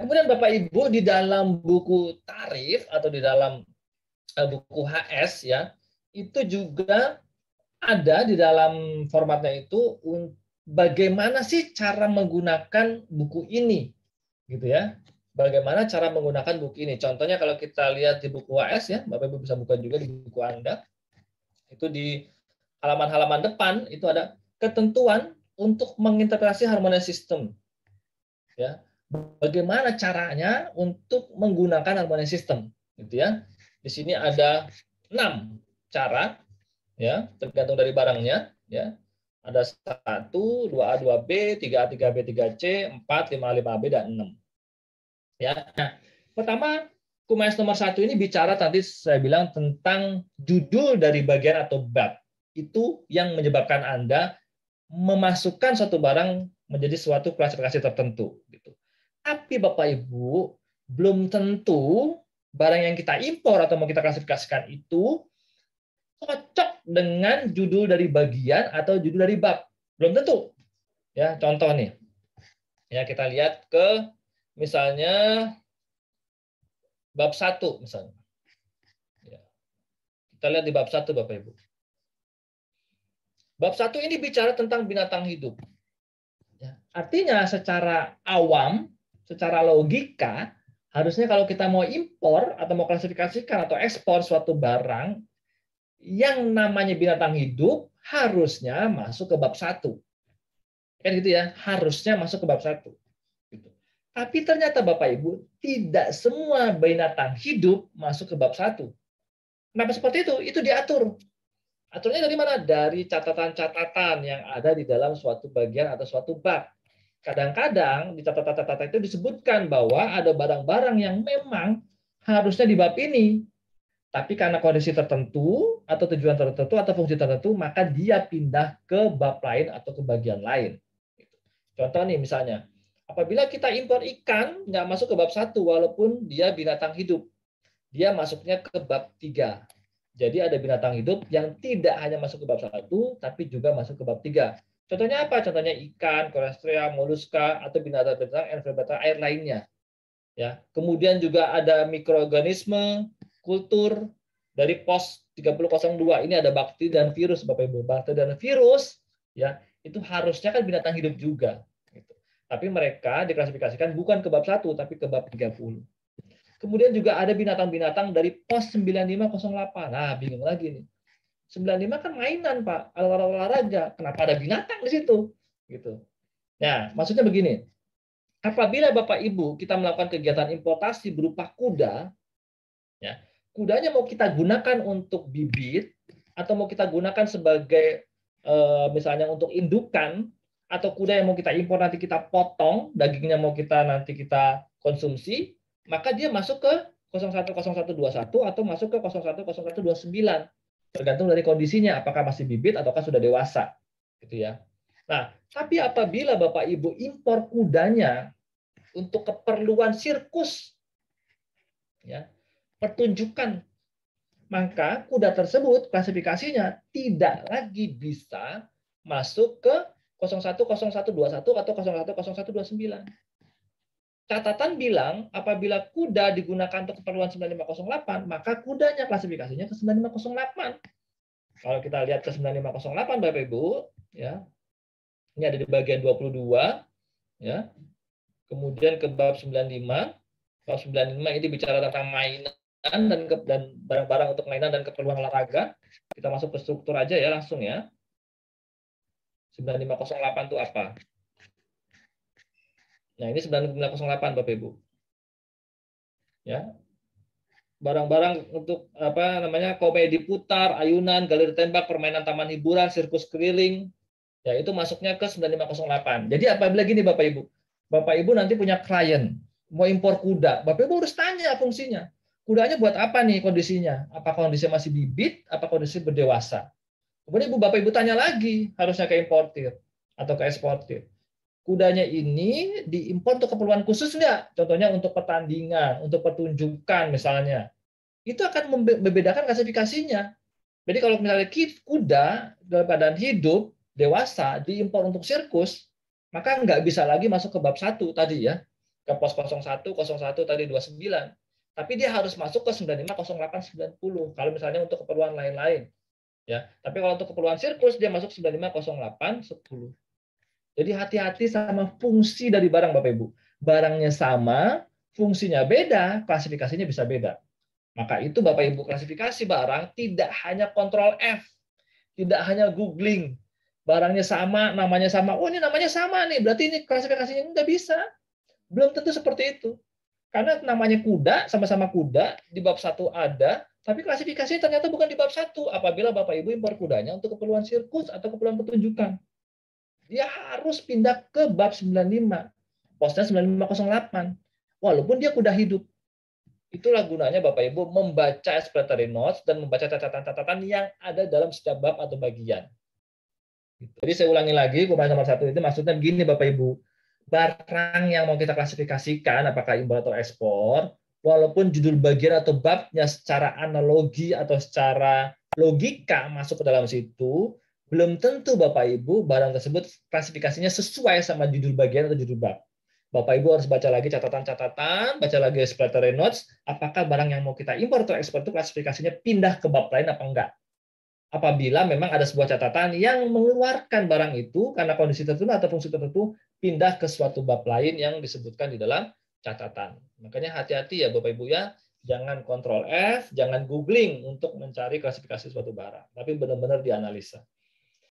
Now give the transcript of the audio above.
Kemudian Bapak Ibu di dalam buku tarif atau di dalam buku HS ya, itu juga ada di dalam formatnya itu bagaimana sih cara menggunakan buku ini gitu ya. Bagaimana cara menggunakan buku ini? Contohnya kalau kita lihat di buku HS ya, Bapak Ibu bisa buka juga di buku Anda. Itu di halaman-halaman depan itu ada ketentuan untuk mengintegrasi harmonious system. Ya, bagaimana caranya untuk menggunakan harmonious system, gitu ya. Di sini ada 6 cara, ya, tergantung dari barangnya, ya. Ada 1, 2A, 2B, 3A, 3B, 3C, 4, 5A, 5B, dan 6. Ya. Nah, pertama, Kumas nomor 1 ini bicara tadi saya bilang tentang judul dari bagian atau bab. Itu yang menyebabkan Anda memasukkan suatu barang menjadi suatu klasifikasi tertentu. Gitu. Tapi Bapak Ibu, belum tentu barang yang kita impor atau mau kita klasifikasikan itu cocok dengan judul dari bagian atau judul dari bab. Belum tentu. Ya, contoh nih. Ya, kita lihat ke misalnya bab 1 misalnya. Ya. Kita lihat di bab 1 Bapak Ibu. Bab 1 ini bicara tentang binatang hidup. Ya. Artinya secara awam, secara logika, harusnya kalau kita mau impor atau mau klasifikasikan atau ekspor suatu barang yang namanya binatang hidup harusnya masuk ke bab 1. Kan gitu ya, harusnya masuk ke bab 1. Gitu. Tapi ternyata Bapak Ibu, tidak semua binatang hidup masuk ke bab 1. Kenapa seperti itu? Itu diatur. Aturnya dari mana? Dari catatan-catatan yang ada di dalam suatu bagian atau suatu bab. Kadang-kadang di catatan-catatan itu disebutkan bahwa ada barang-barang yang memang harusnya di bab ini. Tapi karena kondisi tertentu, atau tujuan tertentu, atau fungsi tertentu, maka dia pindah ke bab lain atau ke bagian lain. Contoh nih misalnya, apabila kita impor ikan, nggak masuk ke bab 1, walaupun dia binatang hidup. Dia masuknya ke bab 3. Jadi ada binatang hidup yang tidak hanya masuk ke bab 1, tapi juga masuk ke bab 3. Contohnya apa? Contohnya ikan, kolestria, moluska, atau binatang-binatang invertebrata air lainnya. Ya. Kemudian juga ada mikroorganisme, kultur dari pos 3002. Ini ada bakteri dan virus, Bapak Ibu. Bakteri dan virus, ya itu harusnya kan binatang hidup juga. Gitu. Tapi mereka diklasifikasikan bukan ke bab 1, tapi ke bab 30. Kemudian juga ada binatang-binatang dari pos 9508. Nah, bingung lagi nih. 95 kan mainan, Pak. Alat olahraga. Kenapa ada binatang di situ? Gitu. Nah, maksudnya begini. Apabila Bapak Ibu kita melakukan kegiatan importasi berupa kuda, ya, kudanya mau kita gunakan untuk bibit atau mau kita gunakan sebagai misalnya untuk indukan, atau kuda yang mau kita impor nanti kita potong, dagingnya mau kita nanti kita konsumsi, maka dia masuk ke 010121 atau masuk ke 010129. Tergantung dari kondisinya, apakah masih bibit ataukah sudah dewasa. Gitu ya. Nah, tapi apabila Bapak Ibu impor kudanya untuk keperluan sirkus, ya, pertunjukan, maka kuda tersebut klasifikasinya tidak lagi bisa masuk ke 010121 atau 010129. Catatan bilang apabila kuda digunakan untuk keperluan 9508, maka kudanya klasifikasinya ke 9508. Kalau kita lihat ke 9508 Bapak Ibu, ya. Ini ada di bagian 22, ya. Kemudian ke bab 95. Bab 95 ini bicara tentang mainan dan barang-barang untuk mainan dan keperluan olahraga. Kita masuk ke struktur aja ya langsung ya. 9508 itu apa? Nah, ini 9508 Bapak Ibu. Ya. Barang-barang untuk apa namanya? Komedi putar, ayunan, galeri tembak, permainan taman hiburan, sirkus keliling. Ya, itu masuknya ke 9508. Jadi apabila gini Bapak Ibu. Bapak Ibu nanti punya klien mau impor kuda. Bapak Ibu harus tanya fungsinya. Kudanya buat apa nih kondisinya? Apa kondisinya masih bibit? Apa kondisi berdewasa? Kemudian Bapak Ibu tanya lagi, harusnya ke importir atau ke eksportir. Kudanya ini diimpor untuk keperluan khusus nggak? Contohnya untuk pertandingan, untuk pertunjukan misalnya. Itu akan membedakan klasifikasinya. Jadi kalau misalnya kuda dalam keadaan hidup, dewasa, diimpor untuk sirkus, maka nggak bisa lagi masuk ke bab 1 tadi ya. ke pos 01, 01 tadi 29. Tapi dia harus masuk ke 95, 08, 90 kalau misalnya untuk keperluan lain-lain. Ya, tapi kalau untuk keperluan sirkus dia masuk 95, 08, 10. Jadi hati-hati sama fungsi dari barang Bapak Ibu. Barangnya sama, fungsinya beda, klasifikasinya bisa beda. Maka itu Bapak Ibu klasifikasi barang tidak hanya kontrol F, tidak hanya googling. Barangnya sama, namanya sama. Oh, ini namanya sama nih, berarti ini klasifikasinya nggak bisa. Belum tentu seperti itu. Karena namanya kuda, sama-sama kuda, di bab 1 ada, tapi klasifikasinya ternyata bukan di bab 1. Apabila Bapak Ibu impor kudanya untuk keperluan sirkus atau keperluan pertunjukan. Dia harus pindah ke bab 95. Posnya 9508. Walaupun dia kuda hidup. Itulah gunanya Bapak Ibu membaca explanatory notes dan membaca catatan-catatan yang ada dalam setiap bab atau bagian. Jadi saya ulangi lagi, komponen nomor 1 itu maksudnya begini Bapak Ibu. Barang yang mau kita klasifikasikan, apakah impor atau ekspor, walaupun judul bagian atau babnya secara analogi atau secara logika masuk ke dalam situ, belum tentu Bapak Ibu barang tersebut klasifikasinya sesuai sama judul bagian atau judul bab. Bapak Ibu harus baca lagi catatan-catatan, baca lagi explanatory notes, apakah barang yang mau kita impor atau ekspor itu klasifikasinya pindah ke bab lain apa enggak. Apabila memang ada sebuah catatan yang mengeluarkan barang itu karena kondisi tertentu atau fungsi tertentu pindah ke suatu bab lain yang disebutkan di dalam catatan. Makanya hati-hati ya Bapak Ibu ya, jangan kontrol F, jangan googling untuk mencari klasifikasi suatu barang, tapi benar-benar dianalisa.